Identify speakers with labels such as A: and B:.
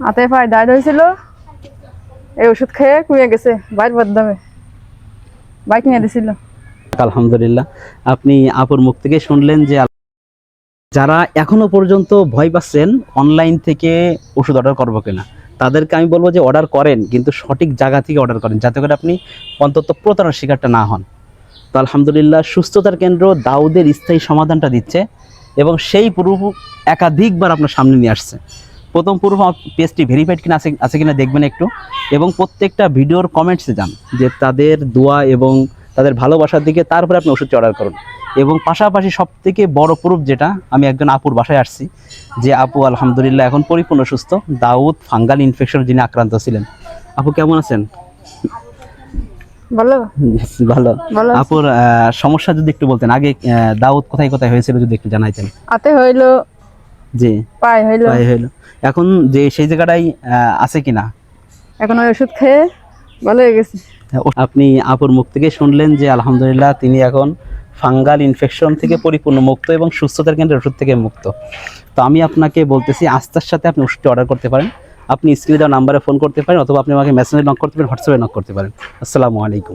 A: হাতে পায়ে দাঁড় হয়েছিল, এই ওষুধ খেয়ে কমে গেছে। বাইর বদনামে বাইক নিয়ে দিছিল।
B: আলহামদুলিল্লাহ, আপনি আপুর মুখ থেকে শুনলেন যে যারা এখনো পর্যন্ত ভয় পাচ্ছেন অনলাইন থেকে ওষুধ অর্ডার করবো কিনা, তাদেরকে আমি বলবো যে অর্ডার করেন, কিন্তু সঠিক জায়গা থেকে অর্ডার করেন, যাতে করে আপনি অন্তত প্রতারণার শিকারটা না হন। তো আলহামদুলিল্লাহ, সুস্থতার কেন্দ্র দাউদের স্থায়ী সমাধানটা দিচ্ছে এবং সেই প্রুফ একাধিকবার আপনার সামনে নিয়ে আসছে। প্রথম প্রুফ, পেজটি ভেরিফাইড কিনা আছে কিনা দেখবেন একটু, এবং প্রত্যেকটা ভিডিওর কমেন্টসে যান যে তাদের দোয়া এবং তাদের ভালোবাসার দিকে, তারপরে আপনি ওষুধটি অর্ডার করুন। এবং পাশাপাশি সবথেকে বড় প্রুফ যেটা, আমি একজন আপুর বাসায় আসছি, যে আপু আলহামদুলিল্লাহ এখন পরিপূর্ণ সুস্থ, দাউদ ফাঙ্গাল ইনফেকশন যিনি আক্রান্ত ছিলেন। আপু কেমন আছেন?
A: বলো
B: ভালো।
A: ভালো আছি।
B: আপুর সমস্যা যদি একটু বলতেন, আগে দাউদ কোথায় কোথায় হয়েছিল যদি একটু জানাইতেন।
A: হাতে হইলো,
B: জি,
A: পায়ে হইলো।
B: পায়ে হইলো। এখন যে সেই জায়গাটাই আছে কিনা?
A: এখন ওই ওষুধ খেয়ে ভালো হয়ে গেছে।
B: আপনি আপুর মুখ থেকে শুনলেন যে আলহামদুলিল্লাহ তিনি এখন ফাঙ্গাল ইনফেকশন থেকে পরিপূর্ণ মুক্ত এবং সুস্থতার কেন্দ্রের ওষুধ থেকে মুক্ত। তো আমি আপনাকে বলতেছি আস্থার সাথে আপনি ওষুধটি অর্ডার করতে পারেন। আপনি স্ক্রিনে দেওয়া নাম্বারে ফোন করতে পারেন, অথবা আপনি আমাকে মেসেঞ্জে নক করতে পারেন, হোয়াটসঅ্যাপে নক করতে পারেন। আসসালামু আলাইকুম।